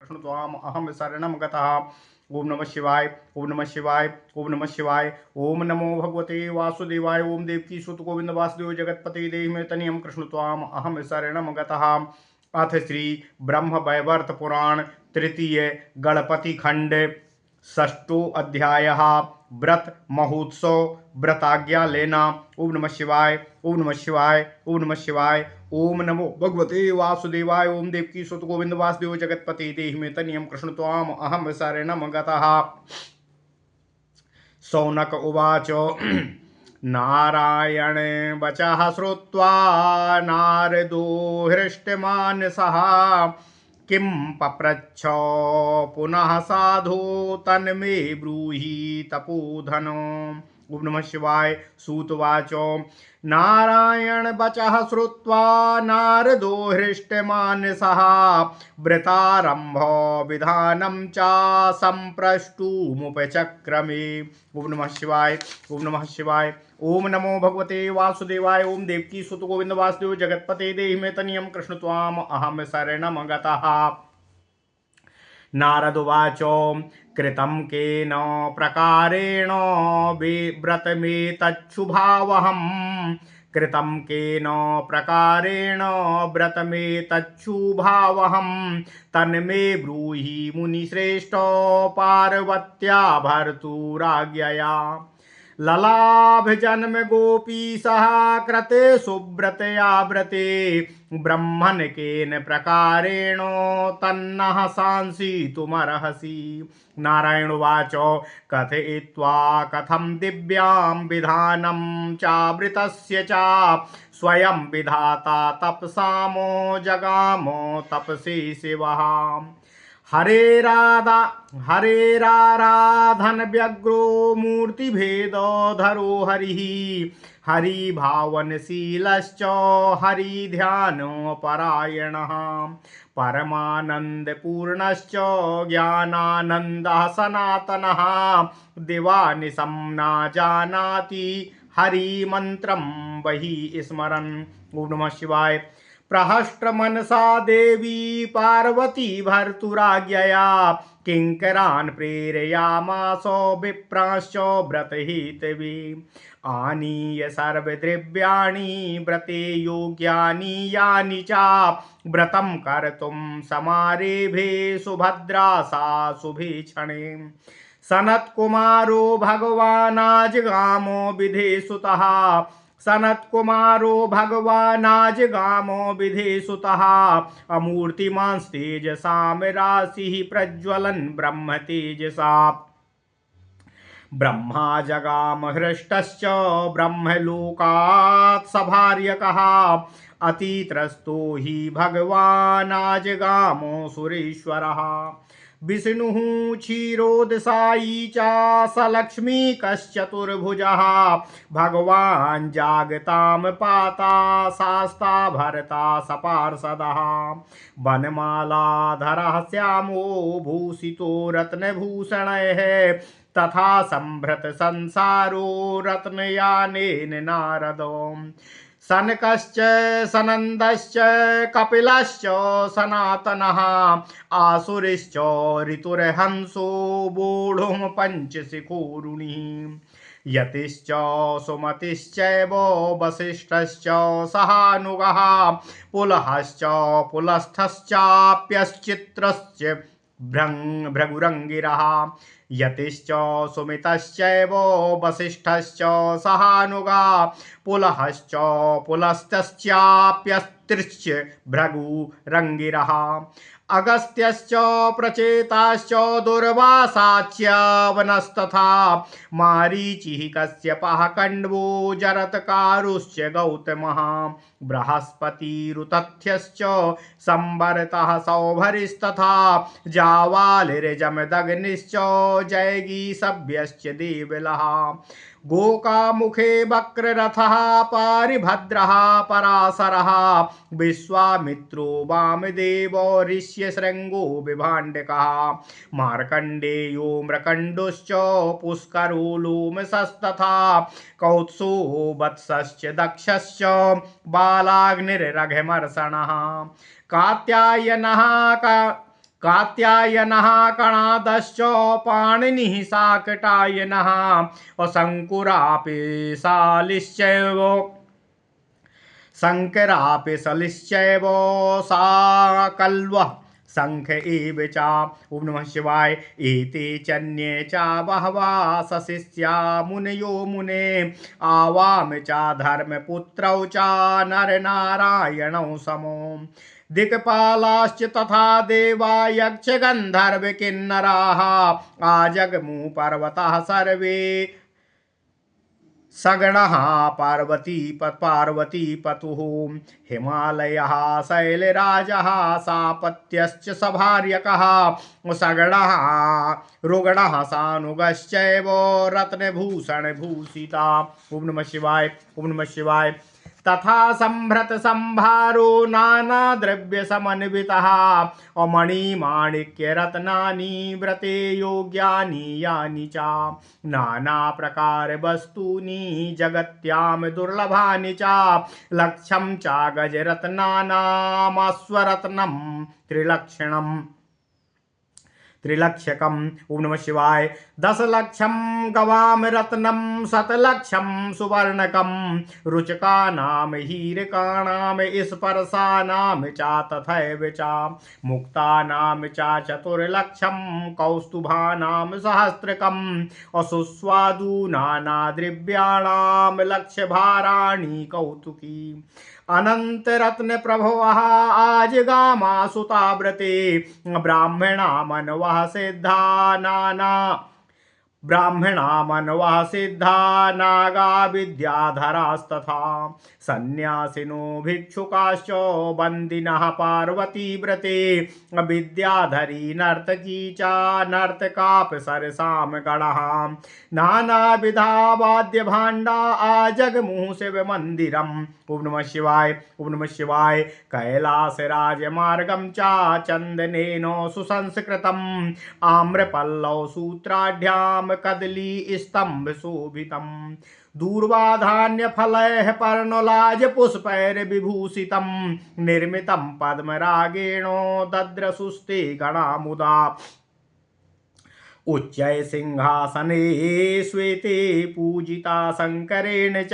कृष्णत्वाम् अहं शरणं गतः। ओम नमः शिवाय, ओम नमः शिवाय, ओम नमः शिवाय। ओम नमो भगवते वासुदेवाय। ओम देवकी सुत गोविंद वासुदेव जगतपते देहि मे तनियम कृष्णत्वाम् अहं शरणं गतः। अथ श्री ब्रह्म वैवर्त पुराण तृतीय गणपति खंड षष्ठो अध्याय व्रत महोत्सव व्रताज्ञा लेना। ओम नमः शिवाय, ओम नमः शिवाय, ओम नमः शिवाय। ओम नमो भगवते वासुदेवाय। ओम देवकी सुत गोविंद वासुदेव जगतपते देहि मे तनियम कृष्णत्वाम् अहं शरणं गतः। शौनक उवाच नारायण वचः श्रुत्वा नारदो हृष्टमानसः किं पप्रच्छ पुनः साधु तन्मे ब्रूहि तपोधनो। ओम नमः शिवाय। सूतवाच नारायण वचः श्रुत्वा नारदो हृष्टमानसः व्रतारंभ विधानं च संप्रष्टुमुपचक्रमे। ओम नमः शिवाय, ओम नमः शिवाय। ओम नमो भगवते वासुदेवाय। ओम देवकी सुत गोविंद वासुदेव जगतपते देहि मे तनियं कृष्णत्वाम् अहं शरणं गतः। नारदुवाच कृतं केन प्रकारेण व्रतमेतच्छुभावहम् कृतं केन प्रकारेण व्रतमेतच्छुभावहम् तन्मे ब्रूहि मुनिश्रेष्ठ पार्वत्या भर्तुराज्ञया। ललाभ जन्म गोपीशः कृते सुव्रतया व्रते ब्रह्मन् केन प्रकारेण तन्नः सांसितुमर्हसि। नारायण उवाच कथयित्वा कथं दिव्यां विधानं चावृतस्य च स्वयं विधाता तपसामो जगामो तपसि शिवः। हरेराराधन व्यग्रो मूर्तिभेदधरो हरिः हरिभावनशीलश्च हरिध्यानपरायणः परमानन्दपूर्णश्च ज्ञानानन्दः सनातनः दिवानिशं न जानाति हरिमन्त्रं वहि स्मरन्। ओम नमः शिवाय। प्रहष्ट्रमनसा देवी पार्वती भर्तुराज्ञया किंकरान् प्रेरयामास विप्रांश्च व्रतहेतवे। आनीय सर्वद्रव्याणि व्रते योग्यानि यानि च व्रतं कर्तुं समारेभे सुभद्रा सा शुभे क्षणे। सनत्कुमारो भगवानाजगामो विधेसुतः सनत्कुमारो भगवानाजगामो विधेसुतः अमूर्तिमांस्तेजसां राशिः प्रज्वलन् ब्रह्म तेजसा। ब्रह्मा जगाम हृष्टश्च ब्रह्मलोकात् सभार्यकः अतित्रस्तो हि भगवानाजगामो सुरेश्वरः। विष्णुः क्षीरोदशायी च सलक्ष्मीकश्चतुर्भुजः भगवान् जागतां पाता शास्ता भरता सपार्षदः। वनमालाधरः श्यामो भूषितो रत्नभूषणैः तथा संभृत संसारो रत्नयानेन नारदो। सनकश्च सनन्दश्च कपिलश्च सनातनः आसुरिश्च ऋतुर्हंसो वोढुः पंचशिखोरुणिः। यतिश्च सुमतिश्चैव वसिष्ठश्च सहानुगः पुलहश्च पुलस्थश्चाप्यश्चित्रश्च भृगुरङ्गिरः। यतिश्च सुमितश्चैव वसिष्ठश्च सहानुगा पुलहश्च पुलस्तश्चाप्यस्त्रिश्च भृगुरङ्गिरः। अगस्त्यश्च प्रचेताश्च दुर्वासाश्च वनस्तथा मारीचिः कश्यपः कण्वो जरत्कारुश्च गौतमः। बृहस्पतिरुतथ्यश्च संवरतः सौभरिस्तथा जावालिर्जमदग्निश्च जैगीसभ्यश्च देवलः। गोकामुखे वक्ररथः पारिभद्रः पराशरः विश्वामित्रो वामदेवो ऋष्यशृङ्गो विभाण्डकः। मार्कण्डेयो मृकण्डुश्च पुष्करो लोमशस्तथा कौत्सो वत्सश्च दक्षश्च बालाग्निरघमर्षणः। कात्यायनः कात्यायनः कणादश्च पाणिनिः शाकटायनः शङ्कुरापि शालिश्चैव शङ्करापि शलिश्चैव साकल्वः शङ्ख एव च। ओम नमः शिवाय। एते चन्ये च बहवः सशिष्या मुनयो मुने आवाम च धर्मपुत्रौ च नरनारायणौ समो दिक्पालाश्च तथा देवा यक्ष गन्धर्व किन्नराः आजगमु पर्वतः सर्वे सगणः पार्वती पतुः हिमालयः शैलराजः सापत्यश्च सभार्यकः सगणः रुगणः सानुगश्चैव रत्नभूषणभूषिता। ओम नमः शिवाय। ओम नमः शिवाय। तथा संभ्रत संभारो नाना द्रव्य समन्वितः मणिमाणिक्य रत्नानि व्रते योग्यानि यानि च नाना प्रकार वस्तूनि जगत्यां दुर्लभानि च लक्ष्यं च गजरत्नानामस्वरत्नं त्रिलक्षकम्। ओम नमः शिवाय। 10 लक्षं गवाम रत्नं 100 लक्षं सुवर्णकं रुचकानां हीरकाणां स्पर्शानां च तथैव च मुक्तानां च 4 लक्षं कौस्तुभानां सहस्रकम् असुस्वादूनाना द्रव्याणां लक्ष्यभाराणि कौतुकी अनंत रत्न प्रभवः आजगामासुता व्रते ब्राह्मणा मनवः सिद्धा नाना ब्राह्मणा मनवः सिद्धा नागा विद्याधरास्तथा सन्यासिनो भिक्षुकाश्च बन्दिनः पार्वती व्रते विद्याधरी नर्तकी च नर्तकाप्सरसां गणः नानाविधा वाद्यभाण्डा आजगमुः शिवमन्दिरम्। ओम नमः शिवाय। ओम नमः शिवाय। कैलासराजमार्गं च चन्दनेन सुसंस्कृतम् आम्रपल्लव सूत्राढ्यां कदली स्तंभ शोभितम् दूर्वाधान्यफलैः पर्णलाजपुष्पैर्विभूषितं निर्मितं पद्मरागेण दद्रसुस्ते गणा मुदा उच्चै सिंहासने श्वेते पूजिता शंकरेण च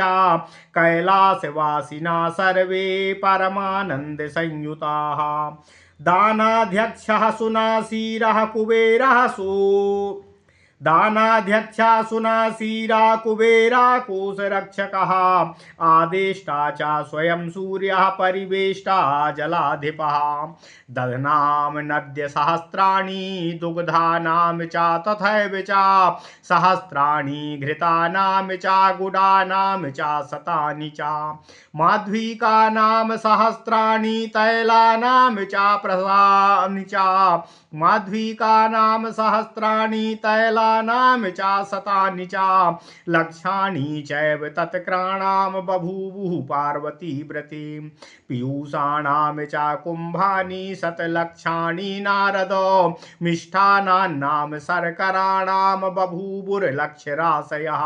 कैलासवासिना सर्वे परमानंद संयुताः दानाध्यक्षः सुनासीरः कुबेरः दानाध्यक्षा सुनासीरा कुबेरा कोशरक्षकः आदेष्टा च स्वयं सूर्यः परिवेष्टा जलाधिपः दधनां नद्य सहस्राणि दुग्धानां च तथैव च सहस्राणि घृतानां च गुडानां च शतानि च माध्वीकानां सहस्राणि तैलानां च प्रसानि च माध्वीकानां सहस्राणि तैलानां च शतानि च लक्षाणि चैव तत्क्राणां बभूवुः पार्वती व्रते पीयूषाणां च कुम्भानि शतलक्षाणि नारद मिष्ठान्नानां शर्कराणां बभूवुर्लक्षराशयः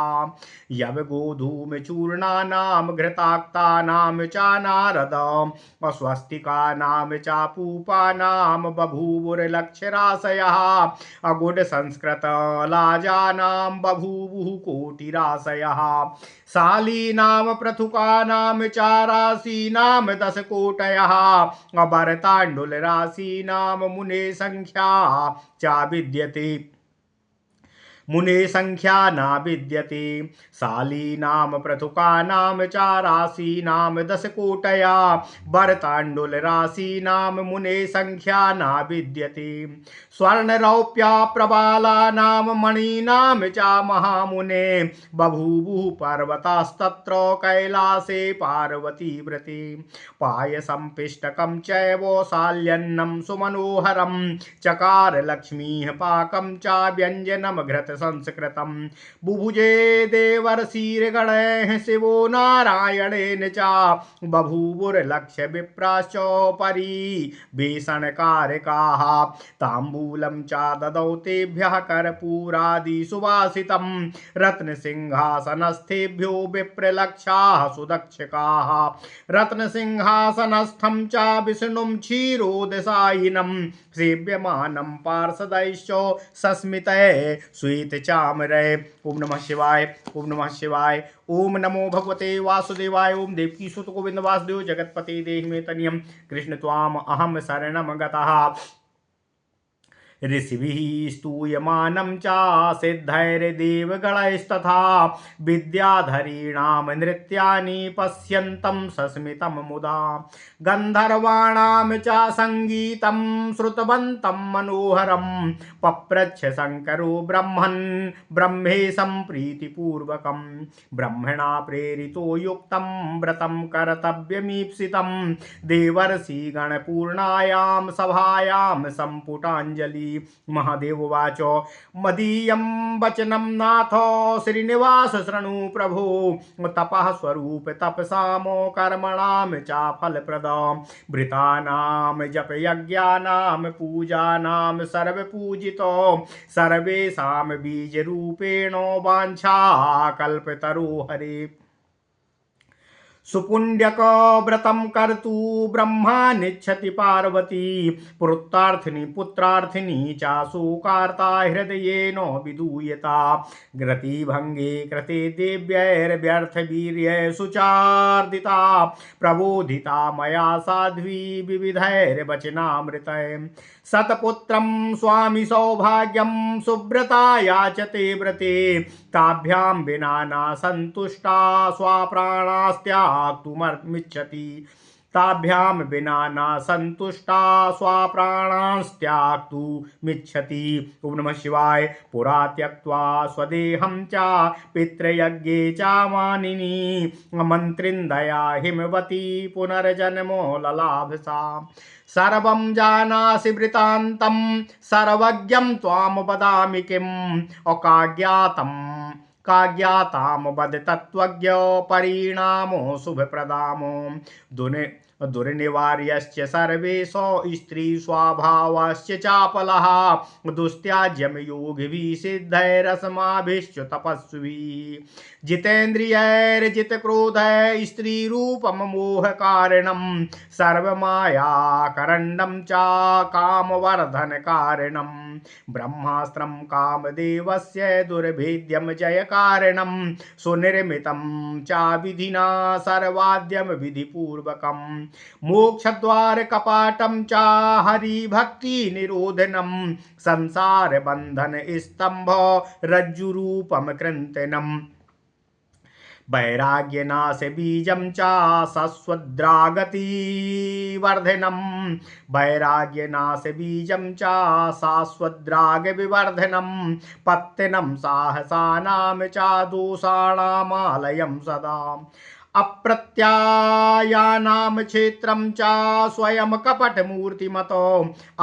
यवगोधूमचूर्णानां घृताक्तानां च नारद स्वस्तिकानां च पूपानां बभूवुर्लक्षराशयः अगुढसंस्कृतलाजानां बभूवुः कोटिराशयः शालीनां पृथुकानां च राशीनां 10 कोटयः अभरताण्डुलराशीनां मुने संख्या च विद्यते मुने संख्या न विद्यते शालीनां पृथुकानां च राशीनां 10 कोटया भरताण्डुल राशीनां मुने संख्या न विद्यते स्वर्णरौप्या प्रबालानां मणीनां च महामुने बभूवुः पर्वतास्तत्र कैलासे पार्वती व्रते पायसं पिष्टकं चैव शाल्यन्नं सुमनोहरं चकार लक्ष्मीः पाकं च व्यञ्जनं घृत संस्कृतं बुभुजे देवर्षिर्गणैः शिवो नारायणेन च बभूवुर्लक्ष्य विप्राश्चोपरि भीषणकारकाः ताम्बूलं च ददौ तेभ्यः कर्पूरादिसुवासितं रत्नसिंहासनस्थेभ्यो विप्रलक्षाः सुदक्षकाः रत्नसिंहासनस्थं च विष्णुं क्षीरोदशायिनं सेव्यमानं पार्षदैश्च सस्मितये श्वेतचामरे। ओम नमः शिवाय, ओम नमः शिवाय, ओम नमो भगवते वासुदेवाय, ओम देवकी सुत गोविंद वासुदेव जगतपते देहि मे तनियम कृष्ण त्वाम अहम शरणं गतः। ऋषिभिः स्तूयमानं च सिद्धैर्देवगणैस्तथा विद्याधरीणां नृत्यानि पश्यन्तं सस्मितं मुदा गन्धर्वाणां च सङ्गीतं श्रुतवन्तं मनोहरं पप्रच्छ शङ्करो ब्रह्मन् ब्रह्मेशं प्रीतिपूर्वकं ब्रह्मणा प्रेरितो युक्तं व्रतं कर्तव्यमीप्सितं देवर्षिगणपूर्णायां सभायां सम्पुटाञ्जलि। महादेव उवाच मदीयं वचनं नाथो श्रीनिवास शृणु प्रभो तपः स्वरूप तपसामो कर्मणां च फलप्रदं भृतानां जपयज्ञानां पूजानां सर्वपूजितो सर्वेषां बीजरूपेण वाञ्छा कल्पतरो हरे सुपुण्यक व्रतं कर्तु ब्रह्मा निच्छति पार्वती पुत्रार्थिनी पुत्रार्थिनी चाशोकार्ता हृदयेन विदूयता ग्रतिभंगे कृते देव्यैर्व्यर्थवीर्यै सुचार्दिता प्रबोधिता मया साध्वी विविधैर्वचनामृतै सतपुत्रं स्वामी सौभाग्यं सुव्रता याचते व्रते ताभ्यां विना न सन्तुष्टा स्वाप्राणास्त्याक्तुमर्मिच्छति ताभ्यां विना न सन्तुष्टा स्वाप्राणास्त्याक्तुमिच्छति। ओम नमः शिवाय। पुरा त्यक्त्वा स्वदेहं च पितृयज्ञे च मानिनी मन्त्रिन्दया हिमवती पुनर्जन्मो ललाभसा सर्वं जानासि वृतान्तं सर्वज्ञं त्वां वदामि किम् काज्ञातां वद तत्त्वज्ञो परिणामो शुभप्रदामो दुर्निवार्यश्च सर्वेषु स्त्री स्वभावश्च चापलः दुस्त्याज्यं योगिभिः सिद्धैरस्माभिश्च तपस्विभिः जितेन्द्रियैर्जितक्रोधैः स्त्रीरूपं मोहकारणं सर्वमायाकरण्डं च कामवर्धनकारणं ब्रह्मास्त्रं कामदेवस्य दुर्भेद्यं जयकारणं सुनिर्मितं च विधिना सर्वाद्यं विधिपूर्वकं मोक्षद्वार कपाटं च हरिभक्तिनिरोधनं संसारबन्धन स्तंभ रज्जुरूपं कृन्तनम् वैराग्यनाश बीजं च शाश्वद्रागतिवर्धनं वैराग्यनाश बीजं च शाश्वद्रागविवर्धनं पत्तनं साहसानां च दोषाणामालयं सदा अप्रत्यायानां क्षेत्रं च स्वयं कपटमूर्तिमतो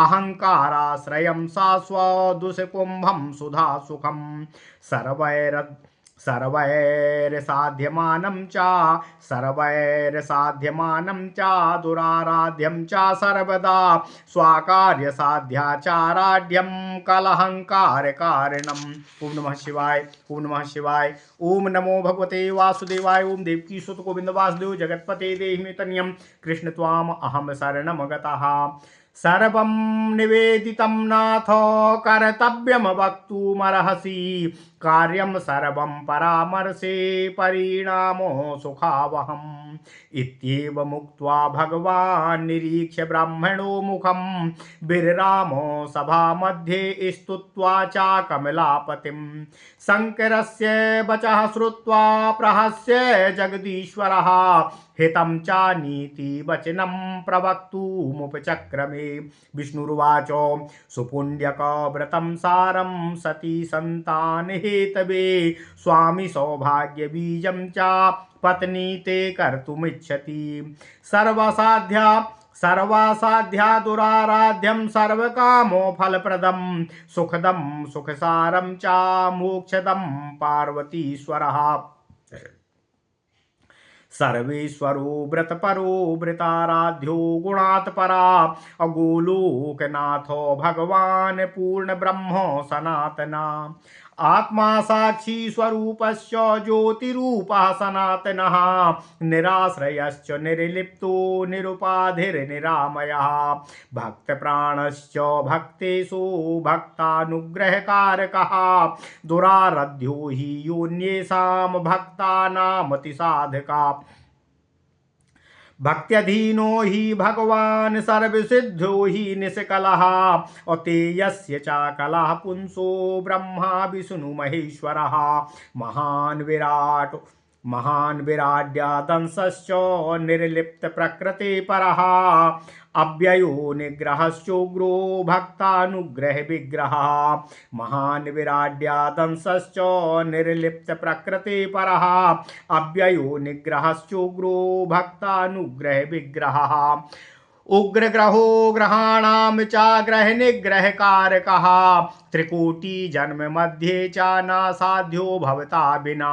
अहंकाराश्रयं शाश्वदुष्कुम्भं सुधासुखं सर्वैर्साध्यमानं च दुराराध्यं च सर्वदा स्वाकार्यसाध्याचाराढ्यं कलहंकारकारणम्। ओम नमः शिवाय, ओम नमः शिवाय, ओम नमो भगवते वासुदेवाय, ओम देवकी सुत गोविंद वासुदेव जगतपते देहि मे तनियं कृष्ण त्वाम अहम शरणं गतः। सर्वं निवेदितं नाथ कर्तव्यं वक्तुमर्हसि कार्यं सर्वं परामर्शे परिणामो सुखावहम् इत्येव मुक्त्वा भगवान् निरीक्ष्य ब्राह्मणो मुखं विररामो सभामध्ये स्तुत्वा च कमलापतिं शङ्करस्य वचः श्रुत्वा प्रहस्य जगदीश्वरः हितं च नीतिवचनं प्रवक्तुमुपचक्रमे। विष्णुरुवाच सुपुण्यकव्रतं सारं सती सन्तानहेतवे स्वामी सौभाग्यबीजं च पत्नी ते कर्तुमिच्छति सर्वासाध्या दुराराध्यं सर्वकामो फलप्रदं सुखदं सुखसारं च मोक्षदं पार्वतीश्वरः सर्वेश्वरो व्रतपरो वृताराध्यो गुणात् परा अगोलोकनाथो भगवान् पूर्ण ब्रह्मो सनातना आत्मा साक्षी स्वरूपस्य ज्योतिरूपः सनातनः निराश्रयश्च निर्लिप्तो निरुपाधिर्निरामयः भक्तप्राणश्च भक्तेषु भक्तानुग्रहकारकः दुरारध्यो हि योन्येषां भक्तानामतिसाधका भक्त्यधीनो हि भगवान् सर्वसिद्धो हि निष्कलः अतेयस्य च कलः पुंसो ब्रह्मा विष्णु महेश्वरः महान् विराड्यादंसश्च निर्लिप्त प्रकृति परः अव्ययो निग्रहश्चोग्रो भक्तानुग्रह विग्रह महान् विराड्यादंसश्च निर्लिप्त प्रकृति परः अव्ययो निग्रहश्चोग्रो भक्तानुग्रह विग्रह उग्रग्रहो ग्रहाणां च ग्रह निग्रह कारकः त्रिकोटि जन्म मध्ये च न साध्यो भवता विना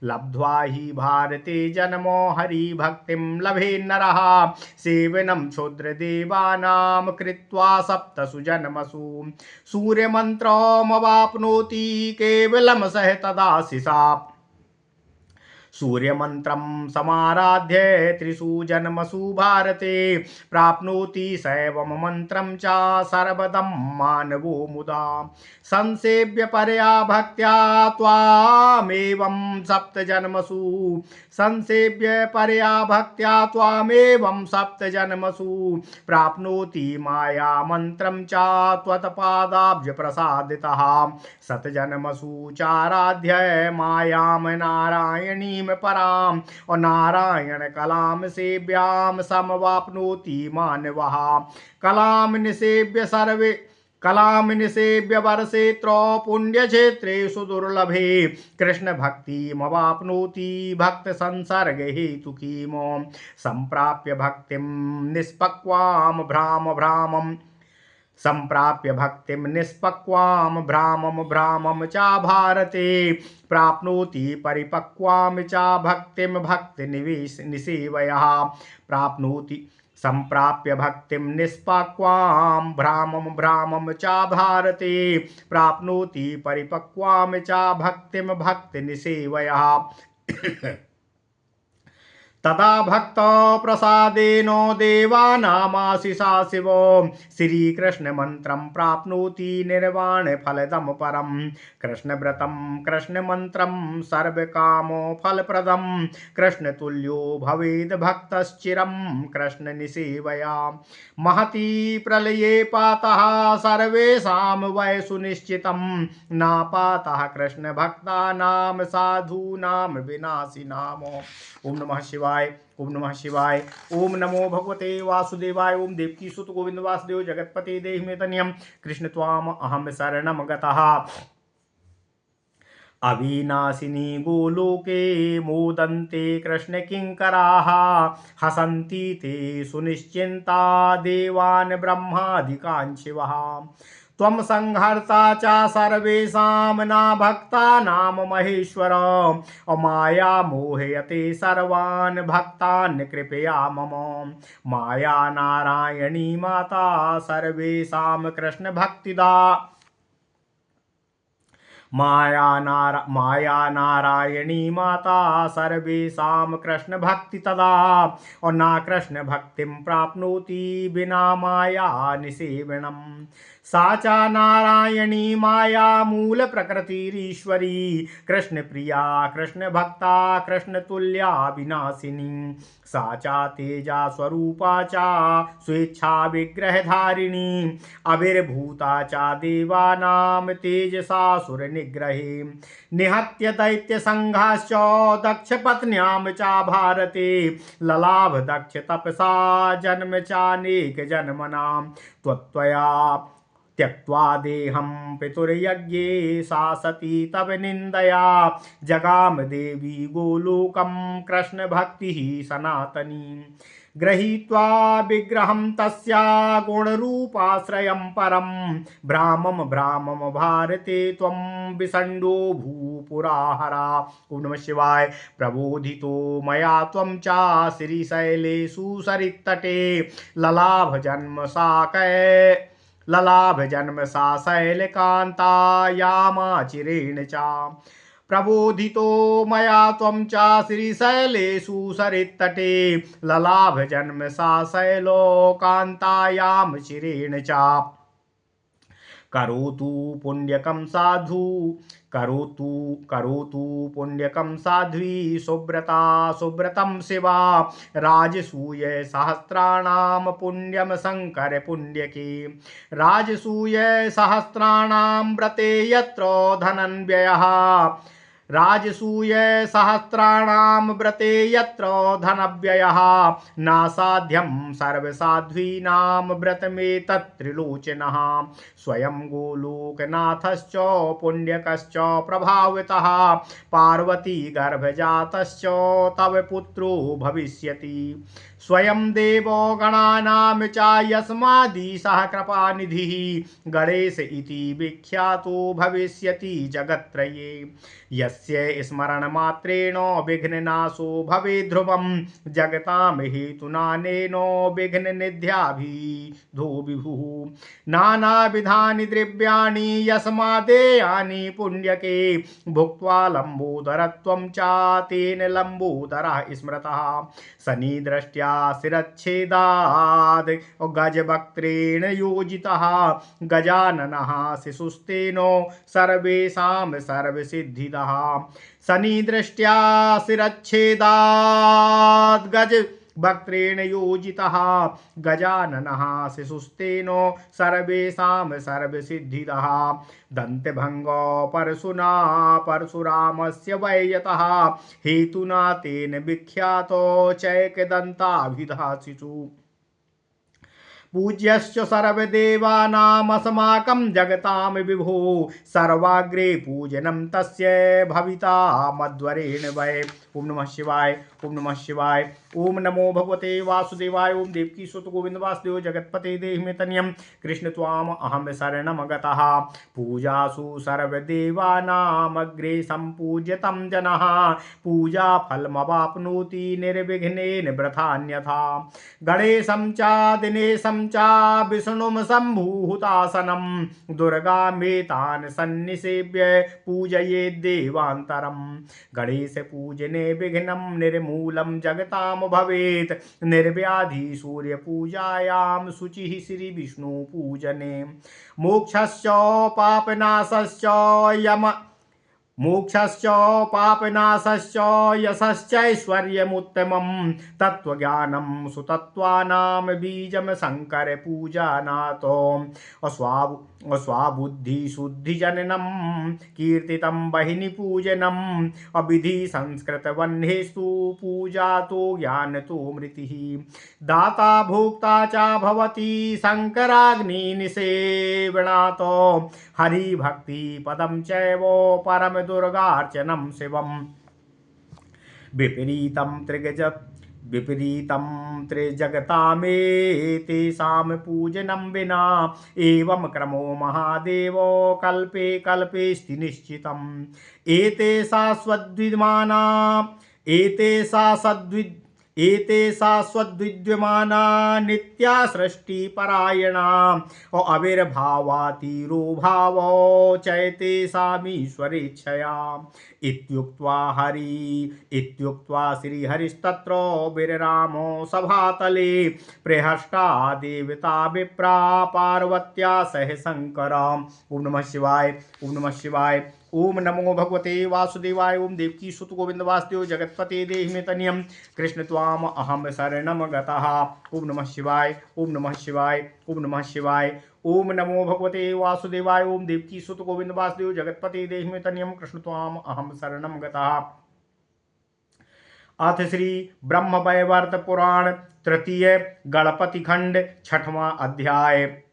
लब्ध्वा हि भारते जन्मो हरिभक्तिं लभे नरः सेवनं क्षुद्रदेवानां कृत्वा सप्तसु जन्मसु सूर्यमन्त्रमवाप्नोति केवलं सह तदाशिषा सूर्यमन्त्रं समाराध्य त्रिषु जन्मसु भारते प्राप्नोति सैवं मन्त्रं च सर्वदं मानवो मुदा संसेव्य परया भक्त्या त्वामेवं सप्तजन्मसु संसेव्य परया भक्त्या त्वामेवं सप्तजन्मसु प्राप्नोति माया मन्त्रं च त्वत्पादाब्ज प्रसादितः शतजन्मसु चाराध्य मायां नारायणी पराम और नारायण कलाम सेव्याम समवाप्नोति मानवः कलाम निसेव्य वर्षे पुण्य क्षेत्रेषु दुर्लभे कृष्ण भक्तिमवाप्नोति भक्त संसर्ग हेतु कीमो संप्राप्य भक्तिं निष्पक्वाम भ्रामं संप्राप्य भक्तिं निष्पक्वाम भ्रामं च भारते प्राप्नोति परिपक्वाम च भक्तिं भक्ति निसेवयः प्राप्नोति संप्राप्य भक्तिं निष्पक्वाम भ्रामं च भारते प्राप्नोति परिपक्वाम च भक्तिं भक्ति निसेवयः तदा भक्त प्रसादेन देवानामाशिषा शिवो श्रीकृष्ण मंत्रं प्राप्नोति निर्वाण फलदं परं कृष्णव्रतं कृष्णमन्त्रं सर्वकामो फलप्रदं कृष्णतुल्यो भवेद् भक्तश्चिरं कृष्णनिसेवया महती प्रलये पातः सर्वेषां वै सुनिश्चितं नापातः कृष्णभक्तानां साधूनां विनाशिनाम। ओम नमः शिवाय ओम नमः शिवाय ओम नमो भगवते वासुदेवाय ओम देवकी सुत गोविंद वासुदेव जगतपते देहि मे तनियम कृष्ण त्वाम अहम शरणम गतः अविनाशिनी गोलोके मोदन्ते कृष्ण किंकराः हसन्ति ते सुनिश्चिन्ता देवान् ब्रह्मादिकान् शिवः त्वं संहर्ता च सर्वेषां न भक्तानां महेश्वर अमाया मोहयते सर्वान् भक्तान् कृपया मम माया नारायणी माता सर्वेषां कृष्ण भक्तिदा माया नारायणी माता सर्वेषां कृष्ण भक्ति तदा और ना कृष्ण भक्तिं प्राप्नोति बिना माया निसेवनम सा च नारायणी माया मूल प्रकृतिरीश्वरी कृष्ण प्रिया कृष्ण भक्ता कृष्ण तुल्या विनाशिनी सा च तेजा स्वरूपा च स्वेच्छा विग्रहधारिणी अविर्भूता च देवानां तेजसा सुर निग्रहे निहत्य दैत्य संघाश्च दक्ष पत्न्यां च भारते ललाभ दक्ष तपसा जन्म चानेक जन्मनां त्वत्त्वया त्यक्त्वा देहं पितुर्यज्ञे सा सती तव निन्दया जगाम देवी गोलोकं कृष्ण भक्ति सनातनी गृहीत्वा विग्रहं तस्या गुणरूपाश्रयं परं भ्रामं भ्रामं भारते त्वं विसण्डो भूपुराहरा। ओम नमः शिवाय। प्रबोधितो मया त्वं च श्रीशैलेषु सरित्तटे ललाभ जन्म साकय ललाभ जन्म सा शैलकान्तायामाचिरेण च प्रबोधितो मया त्वं च श्रीशैलेषु सरित्तटे ललाभ जन्म सा शैलोकान्तायां चिरेण च करोतु पुण्यकं साधु करोतु करोतु पुण्यकं साध्वी सुव्रता सुव्रतं शिवा राजसूय सहस्राणां पुण्यं शंकर पुण्यके राजसूय सहस्राणां व्रते यत्र धनं व्ययः राजसूय सहस्राणां व्रते यत्र धनव्ययः नासाध्यं सर्वसाध्वीनां व्रतमेतत्त्रिलोचनः स्वयं गोलोकनाथश्च पुण्यकश्च प्रभावितः पार्वती गर्भजातश्च तव पुत्रो भविष्यति स्वयं देवो गणानां च यस्मादीशः कृपानिधिः गणेश इति विख्यातो भविष्यति जगत्त्रये यस्य स्मरणमात्रेण विघ्ननाशो भवेत् ध्रुवं जगतां हेतुनानेन विघ्ननिध्याभिधो विभुः नानाविधानि द्रव्याणि यस्मादेयानि पुण्यके भुक्त्वा लम्बोदरत्वं च तेन लम्बोदरः स्मृतः शनिदृष्ट्या शिरच्छेदाद् गजवक्त्रेण योजितः गजाननः शिशुस्तेन सर्वेषां सर्वसिद्धिदः शनिदृष्ट्या शिरच्छेदाद् गज वक्त्रेण योजितः गजाननः शिशुस्तेन सर्वेषां सर्वसिद्धिदः दन्तभङ्गो परशुना परशुरामस्य वैयतः हेतुना तेन विख्यातो चैकदन्ताभिधा शिशुः पूज्यश्च सर्वदेवानामस्माकं जगतां विभो सर्वाग्रे पूजनं तस्य भविता मध्वरेण वै। ओम नमः शिवाय। ओम नमः शिवाय। ओम नमो भगवते वासुदेवाय। ओम देवकी सुत गोविंद वासुदेव जगत्पते देहि मे तनयं कृष्ण त्वाम अहम शरणं गतः पूजासु सर्वदेवानामग्रे सम्पूज्यतं जनः पूजा फलमवाप्नोति निर्विघ्नेन वृथान्यथा गणेशं च दिनेशं च विष्णुं सम्भूतासनं दुर्गामेतान् सन्निसेव्य पूजयेत् देवान्तरं गणेश पूजने विघ्नं निर्मूलं जगतां भवेत् निर्व्याधि सूर्यपूजायां शुचिः श्री विष्णु पूजने मोक्षश्च पापनाशश्च यम मोक्षश्च पापनाशश्च यशश्चैश्वर्यमुत्तमं तत्त्वज्ञानं सुतत्त्वानां बीजं शङ्कर पूजानातो अस्वाबुद्धिशुद्धिजननं कीर्तितं बहिनी पूजनम् अविधि संस्कृतवह्नेस्तु पूजा तो ज्ञान तो मृतिः दाता भोक्ता च भवति शङ्कराग्निनिसेवनातो हरिभक्ति पदं चैव परम दुर्गार्चनं शिवम् विपरीतं त्रिजगतामेतेषां पूजनं विना एवं क्रमो महादेवो कल्पे कल्पेऽस्ति निश्चितम् एतेषा सद्विद्यमाना नित्या सृष्टिपरायणा अविर्भावातिरो भावो चैतेषामीश्वरेच्छया इत्युक्त्वा श्रीहरिस्तत्र विररामो सभातले प्रहष्टा देवता विप्रा पार्वत्या सह शङ्करम्। ओम नमः शिवाय। ओम नमः शिवाय। ओम नमो भगवते वासुदेवाय। ओम देवकी सुत गोविंद वासुदेव जगत्पते देहि मे तनयं कृष्ण त्वाम अहम शरणं गतः। ओम नमः शिवाय। ओम नमः शिवाय। ओम नमः शिवाय। ओम नमो भगवते वासुदेवाय। ओम देवकी सुत गोविंद वासुदेव जगत्पते देहि मे तनयं कृष्ण त्वाम अहम शरणं गतः। अथ श्री ब्रह्म वैवर्त पुराण तृतीय गणपति खंड छठवां अध्याय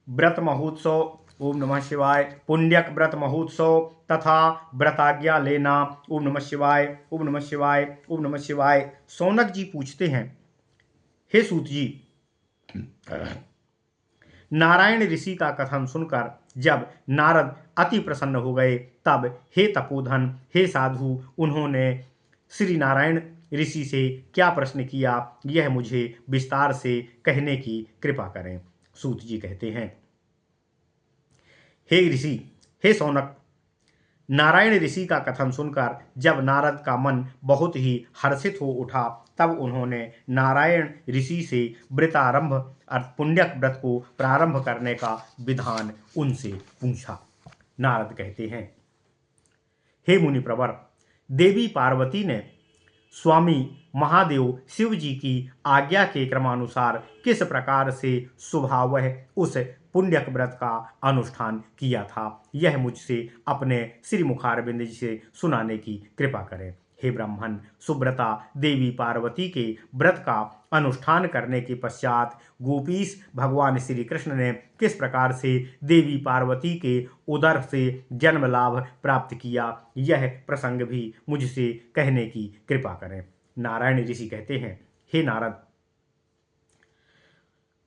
व्रत महोत्सव ओम नमः शिवाय। पुण्यक व्रत महोत्सव तथा व्रताज्ञा लेना। ओम नमः शिवाय, ओम नमः शिवाय, ओम नमः शिवाय। सौनक जी पूछते हैं, हे सूत जी, नारायण ऋषि का कथन सुनकर जब नारद अति प्रसन्न हो गए, तब हे तपोधन, हे साधु, उन्होंने श्री नारायण ऋषि से क्या प्रश्न किया, यह मुझे विस्तार से कहने की कृपा करें। सूत जी कहते हैं, हे ऋषि, हे सौनक, नारायण ऋषि का कथन सुनकर जब नारद का मन बहुत ही हर्षित हो उठा, तब उन्होंने नारायण ऋषि से व्रतारंभ पुण्यक व्रत को प्रारंभ करने का विधान उनसे पूछा। नारद कहते हैं, हे मुनि प्रवर, देवी पार्वती ने स्वामी महादेव शिव जी की आज्ञा के क्रमानुसार किस प्रकार से स्वभावतः उस पुण्यक व्रत का अनुष्ठान किया था, यह मुझसे अपने श्री मुखारविंद जी से सुनाने की कृपा करें। हे ब्राह्मण, सुब्रता देवी पार्वती के व्रत का अनुष्ठान करने के पश्चात गोपीश भगवान श्री कृष्ण ने किस प्रकार से देवी पार्वती के उदर से जन्म लाभ प्राप्त किया, यह प्रसंग भी मुझसे कहने की कृपा करें। नारायण ऋषि कहते हैं, हे नारद,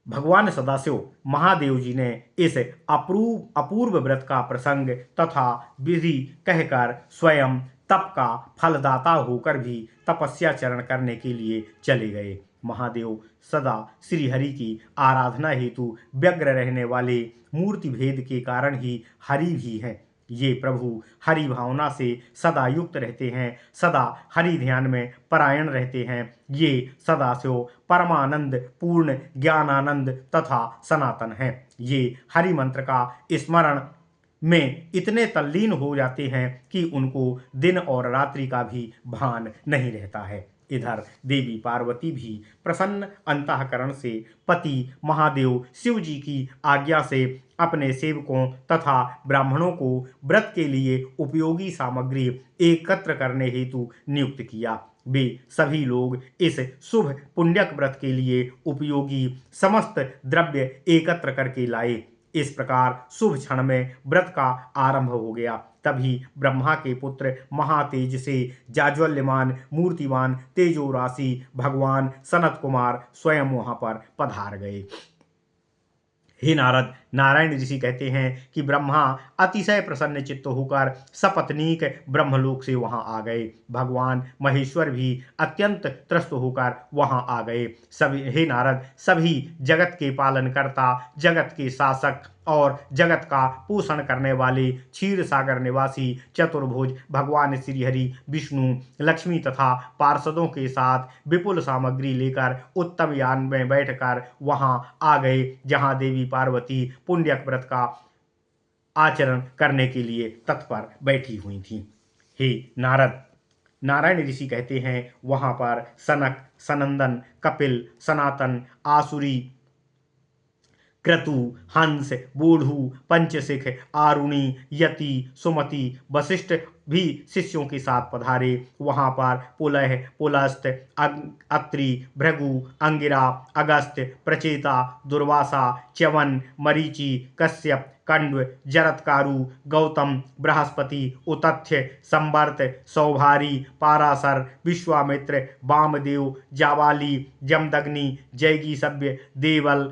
भगवान सदाशिव महादेव जी ने इस अपूर्व व्रत का प्रसंग तथा विधि कहकर स्वयं तप का फलदाता होकर भी तपस्या चरण करने के लिए चले गए। महादेव सदा श्री हरि की आराधना हेतु व्यग्र रहने वाले मूर्ति भेद के कारण ही हरि भी हैं। ये प्रभु हरि भावना से सदा युक्त रहते हैं, सदा हरि ध्यान में परायण रहते हैं। ये सदाशिव परमानंद पूर्ण ज्ञानानंद तथा सनातन हैं। ये हरि मंत्र का स्मरण में इतने तल्लीन हो जाते हैं कि उनको दिन और रात्रि का भी भान नहीं रहता है। इधर देवी पार्वती भी प्रसन्न अंतःकरण से पति महादेव शिव जी की आज्ञा से अपने सेवकों तथा ब्राह्मणों को व्रत के लिए उपयोगी सामग्री एकत्र करने हेतु नियुक्त किया। वे सभी लोग इस शुभ पुण्यक व्रत के लिए उपयोगी समस्त द्रव्य एकत्र करके लाए। इस प्रकार शुभ क्षण में व्रत का आरंभ हो गया। तभी ब्रह्मा के पुत्र महातेज से जाज्वल्यमान मूर्तिवान तेजो राशि भगवान सनत कुमार स्वयं वहां पर पधार गए। हे नारद, नारायण ऋषि कहते हैं कि ब्रह्मा अतिशय प्रसन्न चित्त होकर सपत्नीक ब्रह्मलोक से वहां आ गए। भगवान महेश्वर भी अत्यंत त्रस्त होकर वहां आ गए। सभी हे नारद, सभी जगत के पालनकर्ता, जगत के शासक और जगत का पोषण करने वाले क्षीर सागर निवासी चतुर्भुज भगवान श्रीहरि विष्णु लक्ष्मी तथा पार्षदों के साथ विपुल सामग्री लेकर उत्तम यान में बैठकर वहां आ गए, जहां देवी पार्वती पुण्यक व्रत का आचरण करने के लिए तत्पर बैठी हुई थी। हे नारद, नारायण ऋषि कहते हैं, वहां पर सनक, सनंदन, कपिल, सनातन, आसुरी, क्रतु, हंस, बूढ़ू, पंचशिख, आरुणि, यति, सुमति, वशिष्ठ भी शिष्यों के साथ पधारे। वहां पर पुलह, पुलस्त, अत्रि, भृगु, अंगिरा, अगस्त्य, प्रचेता, दुर्वासा, च्यवन, मरीचि, कश्यप, कंड्व, जरत्कारु, गौतम, बृहस्पति, उतथ्य, संवर्त, सौभारी, पाराशर, विश्वामित्र, वामदेव, जावाली, जमदग्नि, जैगीसभ्य, देवल,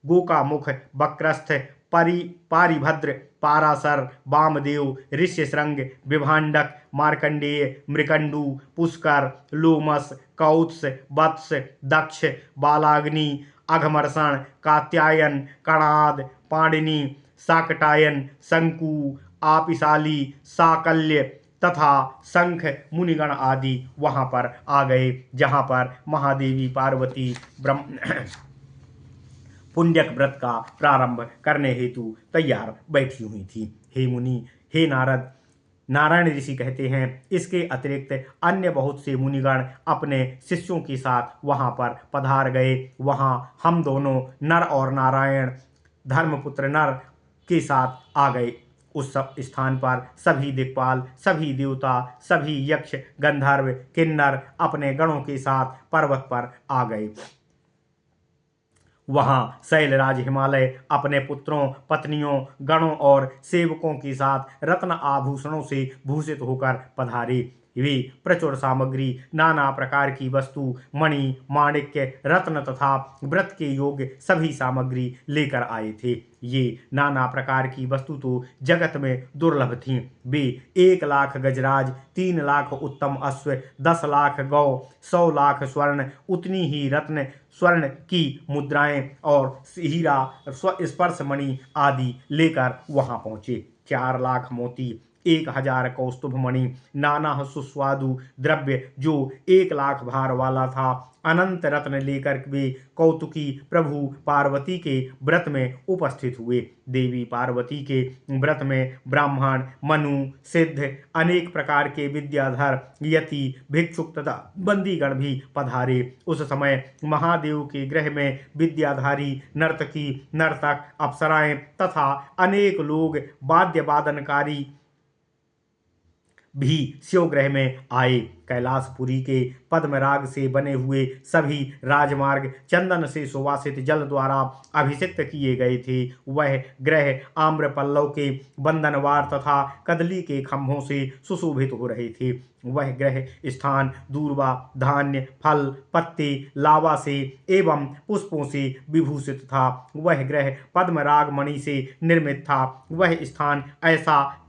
गोकामुख, वक्रस्थ, पारिभद्र, पाराशर, वामदेव, ऋष्यशृंग, विभांडक, मार्कंडेय, मृकंडू, पुष्कर, लोमस, कौत्स, वत्स, दक्ष, बालाग्नि, अघमर्षण, कात्यायन, कणाद, पाणिनि, शाकटायन, शंकु, आपिशाली, साकल्य तथा शंख मुनिगण आदि वहां पर आ गए, जहां पर महादेवी पार्वती पुण्यक व्रत का प्रारंभ करने हेतु तैयार बैठी हुई थी। हे मुनि, हे नारद, नारायण ऋषि कहते हैं, इसके अतिरिक्त अन्य बहुत से मुनिगण अपने शिष्यों के साथ वहां पर पधार गए। वहां हम दोनों नर और नारायण धर्मपुत्र नर के साथ आ गए। उस सब स्थान पर सभी दिक्पाल, सभी देवता, सभी यक्ष, गंधर्व, किन्नर अपने गणों के साथ पर्वत पर आ गए। वहां शैलराज हिमालय अपने पुत्रों, पत्नियों, गणों और सेवकों के साथ रत्न आभूषणों से भूषित होकर पधारे। वे प्रचुर सामग्री, नाना प्रकार की वस्तु, मणि, माणिक्य, रत्न तथा व्रत के योग्य सभी सामग्री लेकर आए थे। ये नाना प्रकार की वस्तु तो जगत में दुर्लभ थीं। वे 1,00,000 गजराज, 3 लाख उत्तम अश्व, 10 लाख गौ, 100 लाख स्वर्ण, उतनी ही रत्न स्वर्ण की मुद्राएं और हीरा, स्पर्श मणि आदि लेकर वहां पहुंचे। 4 लाख मोती, 1,000 कौस्तुभ मणि, नाना सुस्वादु द्रव्य जो 1,00,000 भार वाला था, अनंत रत्न लेकर वे कौतुकी प्रभु पार्वती के व्रत में उपस्थित हुए। देवी पार्वती के व्रत में ब्राह्मण, मनु, सिद्ध, अनेक प्रकार के विद्याधर, यति, भिक्षुक तथा बंदीगण भी पधारे। उस समय महादेव के गृह में विद्याधारी, नर्तकी, नर्तक, अप्सराएं तथा अनेक लोग वाद्य वादनकारी भी शिवगृह में आए। कैलाशपुरी के पद्मराग से बने हुए सभी राजमार्ग चंदन से सुवासित जल द्वारा अभिषिक्त किए गए थे। वह ग्रह आम्र पल्लव के बंधनवार तथा कदली के खंभों से सुशोभित हो रहे थे। वह ग्रह स्थान दूर्वा, धान्य, फल, पत्ते, लावा से एवं पुष्पों से विभूषित था। वह ग्रह पद्मराग मणि से निर्मित था। वह स्थान ऐसा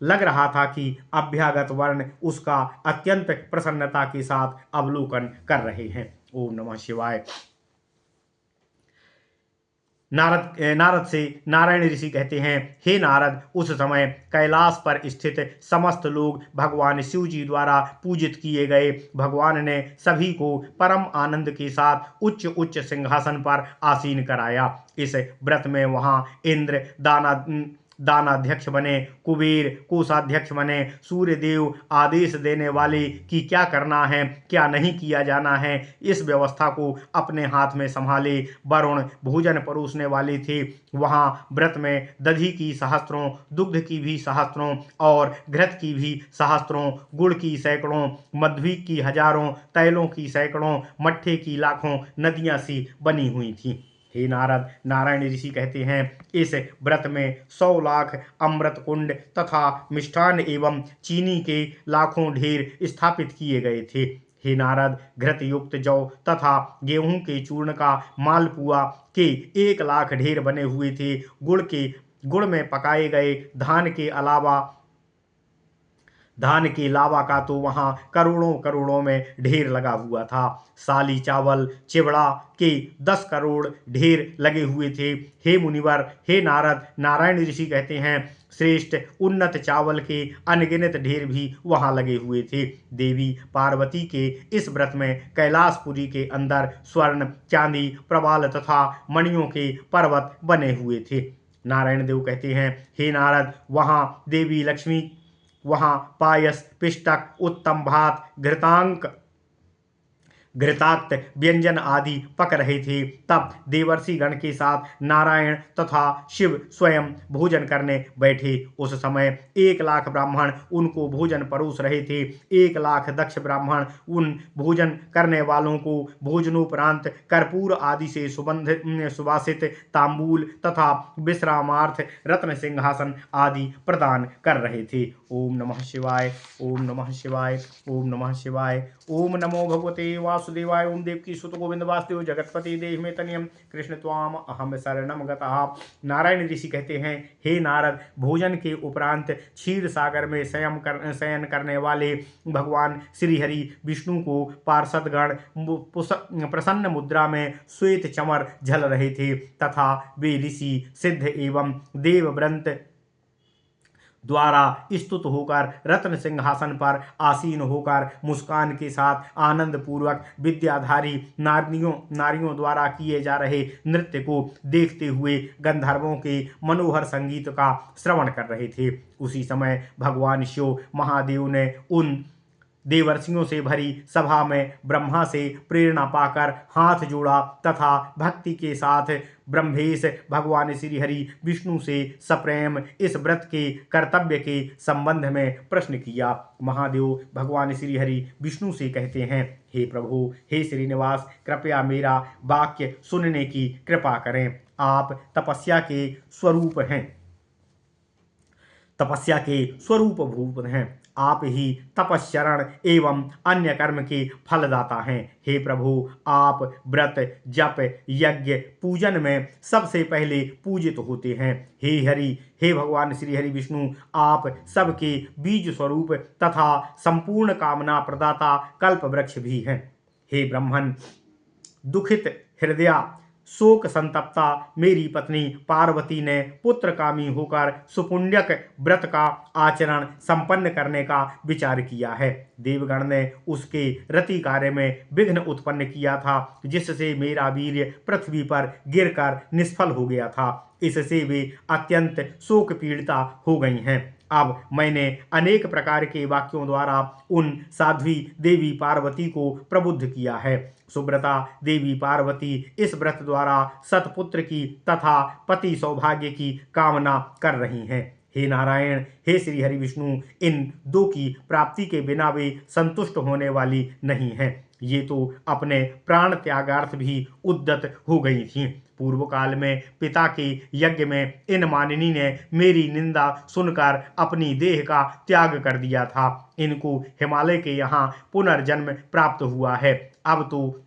लग रहा था कि अभ्यागत वर्ण उसका अत्यंत प्रसन्नता के साथ अवलोकन कर रहे हैं। ओम नमः शिवाय। नारद से नारायण ऋषि कहते हैं, हे नारद, उस समय कैलाश पर स्थित समस्त लोग भगवान शिव जी द्वारा पूजित किए गए। भगवान ने सभी को परम आनंद के साथ उच्च उच्च सिंहासन पर आसीन कराया। इस व्रत में वहां इंद्र दानाध्यक्ष बने, कुबेर कोषाध्यक्ष बने, सूर्यदेव आदेश देने वाले कि क्या करना है, क्या नहीं किया जाना है, इस व्यवस्था को अपने हाथ में संभाले। वरुण भोजन परोसने वाले थे। वहां व्रत में दधी की सहस्त्रों, दुग्ध की भी सहस्त्रों और घृत की भी सहस्त्रों, गुड़ की सैकड़ों, मध्विक की हजारों, तैलों की सैकड़ों, मट्ठे की लाखों नदियां सी बनी हुई थीं। हे नारद, नारायण ऋषि कहते हैं, इस व्रत में 100 लाख अमृत कुंड तथा मिष्ठान एवं चीनी के लाखों ढेर स्थापित किए गए थे। हे नारद, घृत युक्त जौ तथा गेहूं के चूर्ण का मालपुआ के 1,00,000 ढेर बने हुए थे। गुड़ में पकाए गए धान के लावा का तो वहां करोड़ों करोड़ों में ढेर लगा हुआ था। साली चावल, चिवड़ा के 10 करोड़ ढेर लगे हुए थे। हे मुनिवर, हे नारद, नारायण ऋषि कहते हैं, श्रेष्ठ उन्नत चावल के अनगिनत ढेर भी वहां लगे हुए थे। देवी पार्वती के इस व्रत में कैलाशपुरी के अंदर स्वर्ण, चांदी, प्रवाल तथा मणियों के पर्वत बने हुए थे। नारायण देव कहते हैं, हे नारद, वहां पायस, पिष्टक, उत्तम भात, घृताक्त व्यंजन आदि पक रहे थे। तब देवर्षि गण के साथ नारायण तथा शिव स्वयं भोजन करने बैठे। उस समय 1,00,000 ब्राह्मण उनको भोजन परोस रहे थे। 1,00,000 दक्ष ब्राह्मण उन भोजन करने वालों को भोजनोपरांत कर्पूर आदि से सुवासित तांबूल तथा विश्रामार्थ रत्न सिंहासन आदि प्रदान कर रहे थे। ओम नमः शिवाय, ओम नमः शिवाय, ओम नमः शिवाय। ओम नमो भगवते वासुदेवाय। ओम देवकी सुत गोविंद वासुदेव जगतपति देह में तनियम कृष्ण त्वाम अहम शरणम गतः। नारायण ऋषि कहते हैं, हे नारद, भोजन के उपरांत क्षीर सागर में शयन करने वाले भगवान श्रीहरि विष्णु को पार्षदगण प्रसन्न मुद्रा में श्वेत चमर झल रहे थे तथा वे ऋषि, सिद्ध एवं देवव्रत द्वारा स्तुत होकर रत्न सिंहासन पर आसीन होकर मुस्कान के साथ आनंद पूर्वक विद्याधारी नारियों द्वारा किए जा रहे नृत्य को देखते हुए गंधर्वों के मनोहर संगीत का श्रवण कर रहे थे। उसी समय भगवान शिव महादेव ने उन देवर्षियों से भरी सभा में ब्रह्मा से प्रेरणा पाकर हाथ जोड़ा तथा भक्ति के साथ ब्रह्मेश भगवान श्री हरि विष्णु से सप्रेम इस व्रत के कर्तव्य के संबंध में प्रश्न किया। महादेव भगवान श्री हरि विष्णु से कहते हैं, हे प्रभु, हे श्रीनिवास, कृपया मेरा वाक्य सुनने की कृपा करें। आप तपस्या के स्वरूप हैं, तपस्या के स्वरूप भूत हैं। आप ही तपश्चरण एवं अन्य कर्म के फलदाता हैं। हे प्रभु, आप व्रत जप यज्ञ पूजन में सबसे पहले पूजित होते हैं। हे हरि, हे भगवान श्री हरि विष्णु, आप सबके बीज स्वरूप तथा संपूर्ण कामना प्रदाता कल्प वृक्ष भी हैं। हे ब्रह्मन, दुखित हृदया शोक संतप्ता मेरी पत्नी पार्वती ने पुत्रकामी होकर सुपुण्यक व्रत का आचरण संपन्न करने का विचार किया है। देवगण ने उसके रति कार्य में विघ्न उत्पन्न किया था, जिससे मेरा वीर्य पृथ्वी पर गिरकर निष्फल हो गया था। इससे वे अत्यंत शोक पीड़िता हो गई हैं। अब मैंने अनेक प्रकार के वाक्यों द्वारा उन साध्वी देवी पार्वती को प्रबुद्ध किया है। सुब्रता देवी पार्वती इस व्रत द्वारा सतपुत्र की तथा पति सौभाग्य की कामना कर रही हैं। हे नारायण, हे श्री हरि विष्णु, इन दो की प्राप्ति के बिना वे संतुष्ट होने वाली नहीं हैं। ये तो अपने प्राण त्यागार्थ भी उद्यत हो गई थीं। पूर्व काल में पिता के यज्ञ में इन मानिनी ने मेरी निंदा सुनकर अपनी देह का त्याग कर दिया था। इनको हिमालय के यहाँ पुनर्जन्म प्राप्त हुआ है। अब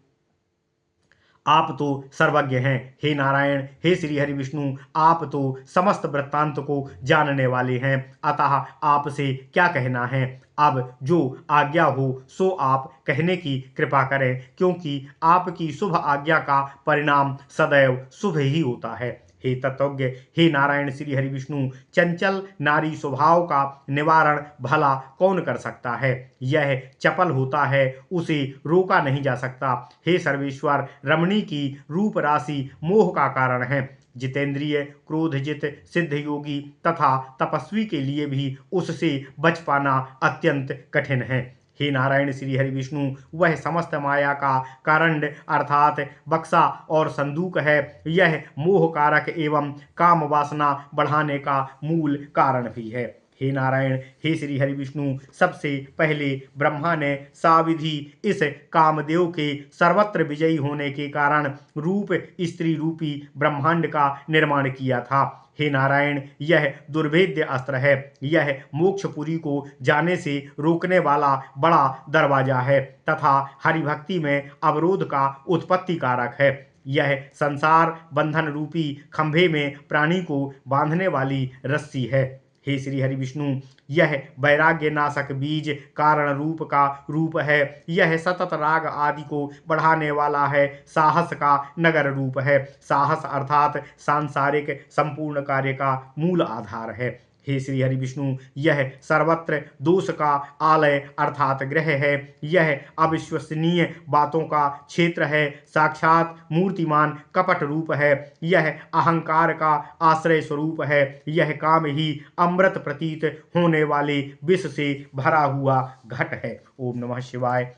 आप तो सर्वज्ञ हैं। हे नारायण, हे श्री हरि विष्णु, आप तो समस्त वृत्तांत को जानने वाले हैं, अतः आपसे क्या कहना है। अब जो आज्ञा हो सो आप कहने की कृपा करें, क्योंकि आपकी शुभ आज्ञा का परिणाम सदैव शुभ ही होता है। हे तत्वज्ञ, हे नारायण श्री हरि विष्णु, चंचल नारी स्वभाव का निवारण भला कौन कर सकता है। यह चपल होता है, उसे रोका नहीं जा सकता। हे सर्वेश्वर, रमणी की रूप राशि मोह का कारण है। जितेंद्रिय क्रोधजित सिद्ध योगी तथा तपस्वी के लिए भी उससे बच पाना अत्यंत कठिन है। हे नारायण श्री हरि विष्णु, वह समस्त माया का कारण अर्थात बक्सा और संदूक है। यह मोह कारक एवं काम वासना बढ़ाने का मूल कारण भी है। हे नारायण, हे श्री हरि विष्णु, सबसे पहले ब्रह्मा ने साविधि इस कामदेव के सर्वत्र विजयी होने के कारण रूप स्त्री रूपी ब्रह्मांड का निर्माण किया था। हे नारायण, यह दुर्भेद्य अस्त्र है। यह मोक्षपुरी को जाने से रोकने वाला बड़ा दरवाजा है तथा हरिभक्ति में अवरोध का उत्पत्ति कारक है। यह संसार बंधन रूपी खंभे में प्राणी को बांधने वाली रस्सी है। हे श्री हरि विष्णु, यह वैराग्य नाशक बीज कारण रूप का रूप है। यह सतत राग आदि को बढ़ाने वाला है। साहस का नगर रूप है। साहस अर्थात सांसारिक संपूर्ण कार्य का मूल आधार है। हे श्री हरि विष्णु, यह सर्वत्र दोष का आलय अर्थात ग्रह है। यह अविश्वसनीय बातों का क्षेत्र है। साक्षात मूर्तिमान कपट रूप है। यह अहंकार का आश्रय स्वरूप है। यह काम ही अमृत प्रतीत होने वाले विष से भरा हुआ घट है। ओम नमः शिवाय।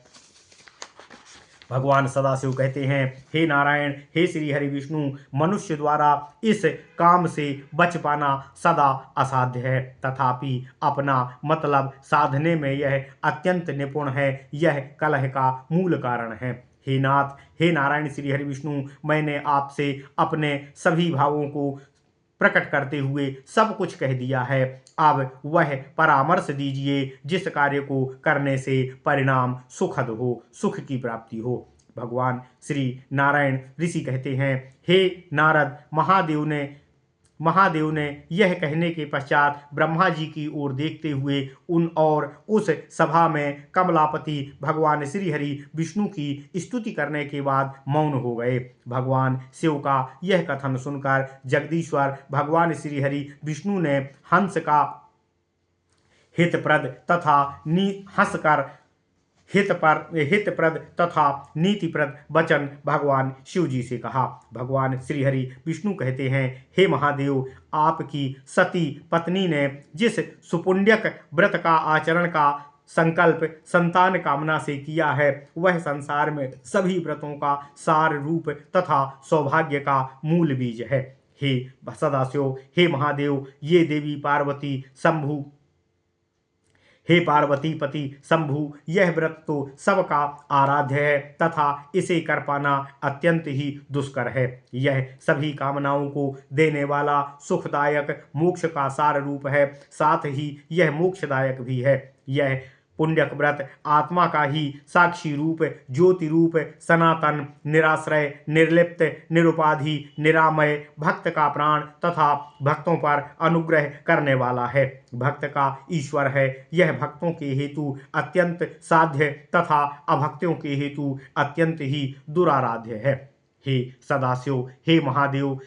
भगवान सदाशिव कहते हैं, हे नारायण, हे श्री हरि विष्णु, मनुष्य द्वारा इस काम से बच पाना सदा असाध्य है, तथापि अपना मतलब साधने में यह अत्यंत निपुण है। यह कलह का मूल कारण है। हे नाथ, हे नारायण श्री हरि विष्णु, मैंने आपसे अपने सभी भावों को प्रकट करते हुए सब कुछ कह दिया है। अब वह परामर्श दीजिए जिस कार्य को करने से परिणाम सुखद हो, सुख की प्राप्ति हो। भगवान श्री नारायण ऋषि कहते हैं, हे नारद, महादेव ने यह कहने के पश्चात ब्रह्मा जी की ओर देखते हुए उस सभा में कमलापति भगवान श्री हरि विष्णु की स्तुति करने के बाद मौन हो गए। भगवान शिव का यह कथन सुनकर जगदीश्वर भगवान श्री हरि विष्णु ने हंस का हितप्रद तथा नीतिप्रद वचन भगवान शिव जी से कहा। भगवान श्री हरि विष्णु कहते हैं, हे महादेव, आपकी सती पत्नी ने जिस सुपुण्यक व्रत का आचरण का संकल्प संतान कामना से किया है वह संसार में सभी व्रतों का सार रूप तथा सौभाग्य का मूल बीज है। हे सदाशिव, हे महादेव, ये देवी पार्वती शंभु हे पार्वती पति शंभु, यह व्रत तो सबका आराध्य है तथा इसे कर पाना अत्यंत ही दुष्कर है। यह सभी कामनाओं को देने वाला सुखदायक मोक्ष का सार रूप है, साथ ही यह मोक्षदायक भी है। यह पुण्यक व्रत आत्मा का ही साक्षी रूप, ज्योति रूप, सनातन, निराश्रय, निर्लिप्त, निरुपाधि, निरामय, भक्त का प्राण तथा भक्तों पर अनुग्रह करने वाला है, भक्त का ईश्वर है। यह भक्तों के हेतु अत्यंत साध्य तथा अभक्तों के हेतु अत्यंत ही दुराराध्य है। हे सदाशिव, हे महादेव,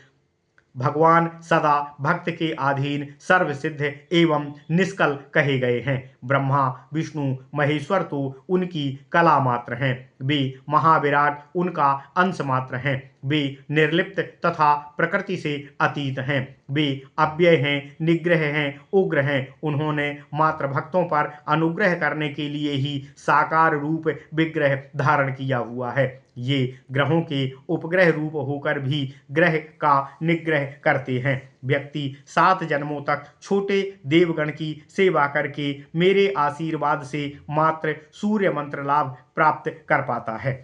भगवान सदा भक्त के अधीन सर्वसिद्ध एवं निष्कल कहे गए हैं। ब्रह्मा विष्णु महेश्वर तो उनकी कला मात्र हैं, वे महाविराट उनका अंश मात्र हैं। वे निर्लिप्त तथा प्रकृति से अतीत हैं, वे अव्यय हैं, निग्रह हैं, उग्र हैं। उन्होंने मात्र भक्तों पर अनुग्रह करने के लिए ही साकार रूप विग्रह धारण किया हुआ है। ये ग्रहों के उपग्रह रूप होकर भी ग्रह का निग्रह करते हैं। व्यक्ति 7 जन्मों तक छोटे देवगण की सेवा करके मेरे आशीर्वाद से मात्र सूर्य मंत्र लाभ प्राप्त कर पाता है।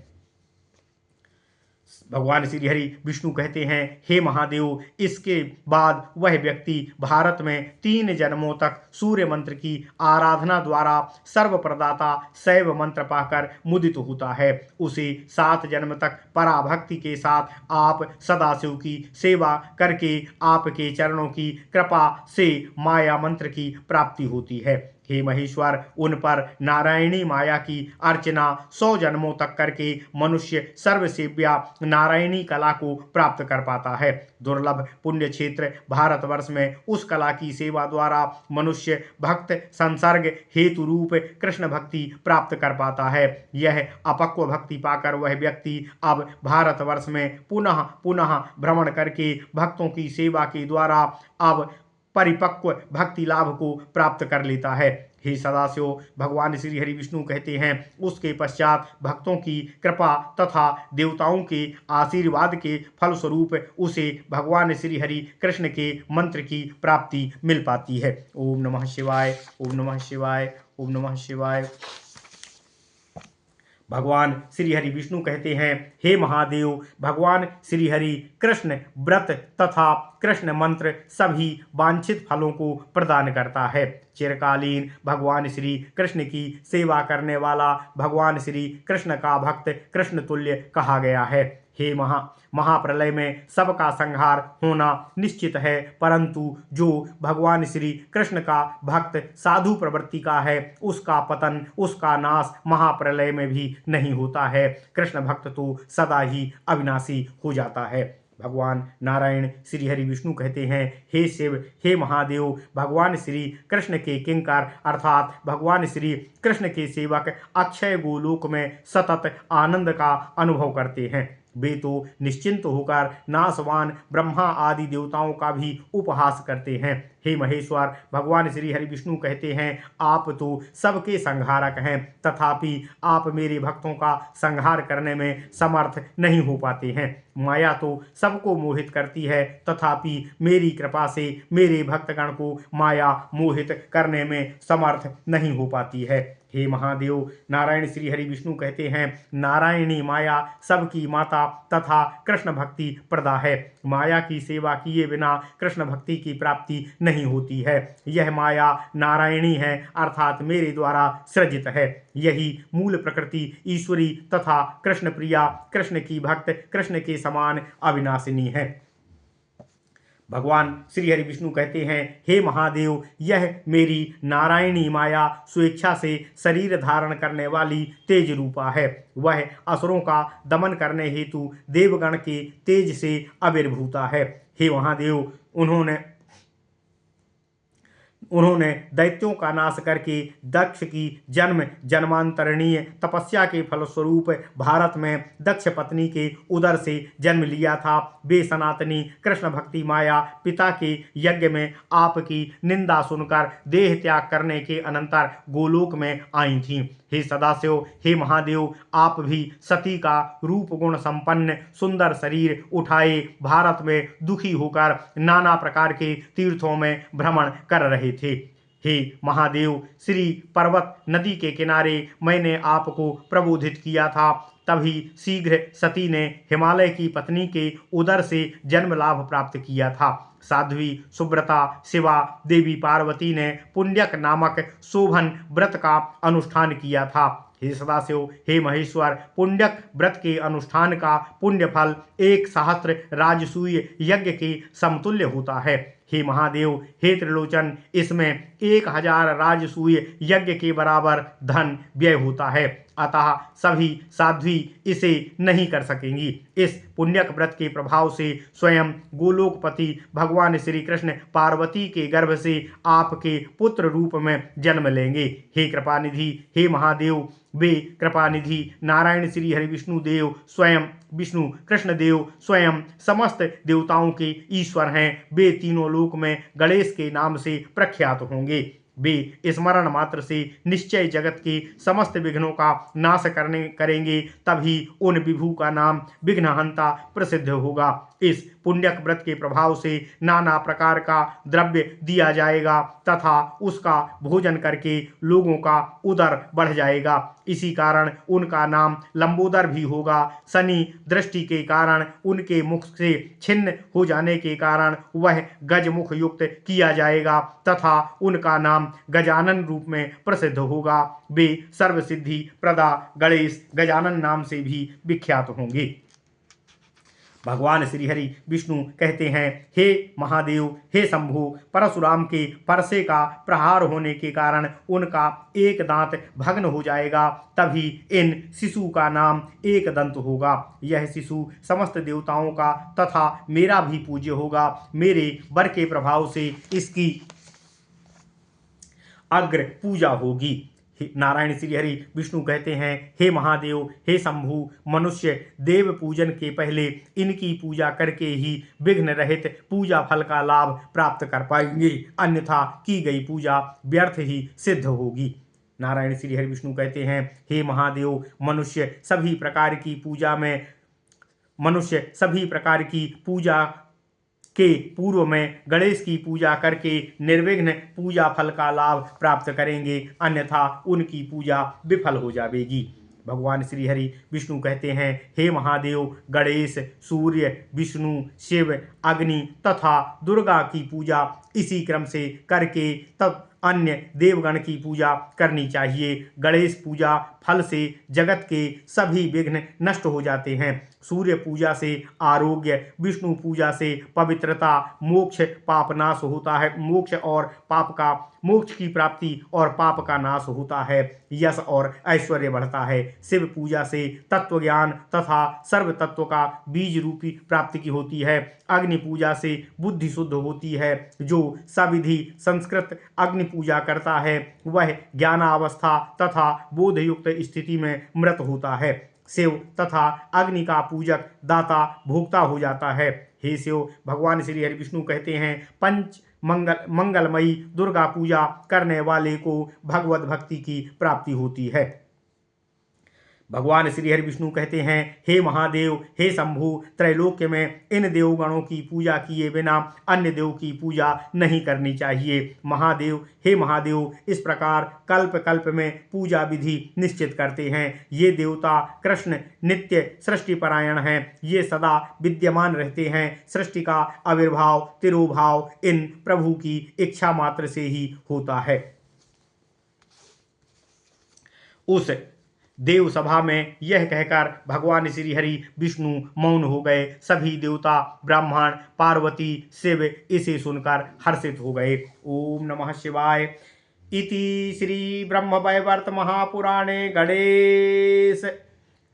भगवान श्री हरि विष्णु कहते हैं, हे महादेव, इसके बाद वह व्यक्ति भारत में 3 जन्मों तक सूर्य मंत्र की आराधना द्वारा सर्वप्रदाता शैव मंत्र पाकर मुदित होता है। उसे 7 जन्म तक पराभक्ति के साथ आप सदाशिव की सेवा करके आपके चरणों की कृपा से माया मंत्र की प्राप्ति होती है। हे महेश्वर, उन पर नारायणी माया की अर्चना 100 जन्मों तक करके मनुष्य सर्वसेव्या नारायणी कला को प्राप्त कर पाता है। दुर्लभ पुण्य क्षेत्र भारतवर्ष में उस कला की सेवा द्वारा मनुष्य भक्त संसर्ग हेतु रूप कृष्ण भक्ति प्राप्त कर पाता है। यह अपक्व भक्ति पाकर वह व्यक्ति अब भारतवर्ष में पुनः पुनः भ्रमण करके भक्तों की सेवा के द्वारा अब परिपक्व भक्ति लाभ को प्राप्त कर लेता है। हे सदाशिव, भगवान श्री हरि विष्णु कहते हैं, उसके पश्चात भक्तों की कृपा तथा देवताओं के आशीर्वाद के फलस्वरूप उसे भगवान श्री हरि कृष्ण के मंत्र की प्राप्ति मिल पाती है। ओम नमः शिवाय, ओम नमः शिवाय, ओम नमः शिवाय। भगवान श्री हरि विष्णु कहते हैं, हे महादेव, भगवान श्री हरि कृष्ण व्रत तथा कृष्ण मंत्र सभी वांछित फलों को प्रदान करता है। चिरकालीन भगवान श्री कृष्ण की सेवा करने वाला भगवान श्री कृष्ण का भक्त कृष्ण तुल्य कहा गया है। हे महाप्रलय में सबका संहार होना निश्चित है, परंतु जो भगवान श्री कृष्ण का भक्त साधु प्रवृत्ति का है उसका पतन, उसका नाश महाप्रलय में भी नहीं होता है। कृष्ण भक्त तो सदा ही अविनाशी हो जाता है। भगवान नारायण श्री हरि विष्णु कहते हैं, हे शिव, हे महादेव, भगवान श्री कृष्ण के किंकर अर्थात भगवान श्री कृष्ण के सेवक अक्षय गोलोक में सतत आनंद का अनुभव करते हैं। वे तो निश्चिंत होकर नासवान ब्रह्मा आदि देवताओं का भी उपहास करते हैं। हे महेश्वर, भगवान श्री हरि विष्णु कहते हैं, आप तो सबके संहारक हैं, तथापि आप मेरे भक्तों का संहार करने में समर्थ नहीं हो पाते हैं। माया तो सबको मोहित करती है, तथापि मेरी कृपा से मेरे भक्तगण को माया मोहित करने में समर्थ नहीं हो पाती है। हे महादेव, नारायण श्री हरि विष्णु कहते हैं, नारायणी माया सबकी माता तथा कृष्ण भक्ति प्रदा है। माया की सेवा किए बिना कृष्ण भक्ति की प्राप्ति नहीं होती है। यह माया नारायणी है, अर्थात मेरे द्वारा सृजित है। यही मूल प्रकृति ईश्वरी तथा कृष्ण प्रिया, कृष्ण की भक्त, कृष्ण के समान अविनाशिनी है। भगवान श्री हरि विष्णु कहते हैं, हे महादेव, यह मेरी नारायणी माया स्वेच्छा से शरीर धारण करने वाली तेज रूपा है। वह असुरों का दमन करने हेतु देवगण के तेज से आविर्भूता है। हे महादेव, उन्होंने उन्होंने दैत्यों का नाश करके दक्ष की जन्म जन्मांतरणीय तपस्या के फलस्वरूप भारत में दक्ष पत्नी के उदर से जन्म लिया था। वे सनातनी कृष्ण भक्ति माया पिता के यज्ञ में आपकी निंदा सुनकर देह त्याग करने के अनंतर गोलोक में आई थीं। हे सदाशिव, हे महादेव, आप भी सती का रूप गुण संपन्न सुंदर शरीर उठाए भारत में दुखी होकर नाना प्रकार के तीर्थों में भ्रमण कर रहे थे। हे महादेव, श्री पर्वत नदी के किनारे मैंने आपको प्रबोधित किया था। तभी शीघ्र सती ने हिमालय की पत्नी के उदर से जन्म लाभ प्राप्त किया था। साध्वी सुब्रता शिवा देवी पार्वती ने पुण्यक नामक शोभन व्रत का अनुष्ठान किया था। हे सदाशिव, हे महेश्वर, पुण्यक व्रत के अनुष्ठान का पुण्य फल 1 सहस्त्र राजसूय यज्ञ के समतुल्य होता है। हे महादेव, हे त्रिलोचन, इसमें 1000 राजसूय यज्ञ के बराबर धन व्यय होता है, अतः सभी साध्वी इसे नहीं कर सकेंगी। इस पुण्यक व्रत के प्रभाव से स्वयं गोलोकपति भगवान श्री कृष्ण पार्वती के गर्भ से आपके पुत्र रूप में जन्म लेंगे। हे कृपानिधि, हे महादेव, वे कृपानिधि नारायण श्री हरि विष्णु देव स्वयं विष्णु कृष्ण देव स्वयं समस्त देवताओं के ईश्वर हैं। वे तीनों लोक में गणेश के नाम से प्रख्यात होंगे। वे स्मरण मात्र से निश्चय जगत के समस्त विघ्नों का नाश करेंगे, तभी उन विभु का नाम विघ्नहंता प्रसिद्ध होगा। इस पुण्यक व्रत के प्रभाव से नाना प्रकार का द्रव्य दिया जाएगा तथा उसका भोजन करके लोगों का उदर बढ़ जाएगा। इसी कारण उनका नाम लंबोदर भी होगा। शनि दृष्टि के कारण उनके मुख से छिन्न हो जाने के कारण वह गजमुख युक्त किया जाएगा तथा उनका नाम गजानन रूप में प्रसिद्ध होगा। वे सर्वसिद्धि प्रदा गणेश गजानन नाम से भी विख्यात होंगे। भगवान श्री हरि विष्णु कहते हैं, हे महादेव, हे शंभु, परशुराम के परसे का प्रहार होने के कारण उनका एक दांत भग्न हो जाएगा, तभी इन शिशु का नाम एक दंत होगा। यह शिशु समस्त देवताओं का तथा मेरा भी पूज्य होगा। मेरे वर के प्रभाव से इसकी अग्र पूजा होगी। नारायण श्री हरि विष्णु कहते हैं, हे महादेव, हे शंभु, मनुष्य देव पूजन के पहले इनकी पूजा करके ही विघ्न रहित पूजा फल का लाभ प्राप्त कर पाएंगे, अन्यथा की गई पूजा व्यर्थ ही सिद्ध होगी। नारायण श्री हरि विष्णु कहते हैं, हे महादेव, मनुष्य सभी प्रकार की पूजा के पूर्व में गणेश की पूजा करके निर्विघ्न पूजा फल का लाभ प्राप्त करेंगे, अन्यथा उनकी पूजा विफल हो जाएगी। भगवान श्री हरि विष्णु कहते हैं, हे महादेव, गणेश, सूर्य, विष्णु, शिव, अग्नि तथा दुर्गा की पूजा इसी क्रम से करके तब अन्य देवगण की पूजा करनी चाहिए। गणेश पूजा फल से जगत के सभी विघ्न नष्ट हो जाते हैं। सूर्य पूजा से आरोग्य, विष्णु पूजा से पवित्रता, मोक्ष पाप नाश होता है, मोक्ष की प्राप्ति और पाप का नाश होता है, यश और ऐश्वर्य बढ़ता है। शिव पूजा से तत्व ज्ञान तथा सर्व तत्व का बीज रूपी प्राप्ति की होती है। अग्नि पूजा से बुद्धि शुद्ध होती है। जो सविधि संस्कृत अग्नि पूजा करता है वह ज्ञानावस्था तथा बोधयुक्त स्थिति में मृत होता है। शिव तथा अग्नि का पूजक दाता भोक्ता हो जाता है। हे शिव, भगवान श्री हरि विष्णु कहते हैं, पंच मंगलमयी दुर्गा पूजा करने वाले को भगवत भक्ति की प्राप्ति होती है। भगवान श्री हरि विष्णु कहते हैं, हे महादेव, हे शंभु, त्रैलोक्य में इन देवगणों की पूजा किए बिना अन्य देव की पूजा नहीं करनी चाहिए। महादेव, हे महादेव, इस प्रकार कल्प कल्प में पूजा विधि निश्चित करते हैं। ये देवता कृष्ण नित्य सृष्टि परायण हैं। ये सदा विद्यमान रहते हैं। सृष्टि का आविर्भाव तिरोभाव इन प्रभु की इच्छा मात्र से ही होता है। उस देव सभा में यह कहकर भगवान श्री हरि विष्णु मौन हो गए। सभी देवता, ब्राह्मण, पार्वती, शिव इसे सुनकर हर्षित हो गए। ओम नमः शिवाय। इति श्री ब्रह्म वैवर्त महापुराणे गणेश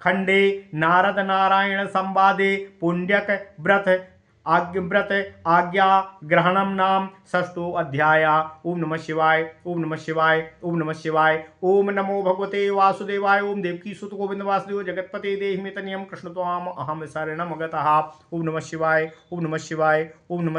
खंडे नारद नारायण संवादे पुण्यक व्रत व्रत आज्ञा ग्रहणम नाम षष्ठो अध्याय। ओम नमः शिवाय ओम नमः शिवाय ओम नमः शिवाय। ओम नमो भगवते वासुदेवाय। ओम देवकी सुत गोविंद वासुदेव जगतपते देहि में तनियम कृष्ण त्वाम अहम शरणम गतः। ओम नमः शिवाय ओम नमः शिवाय ओम नमः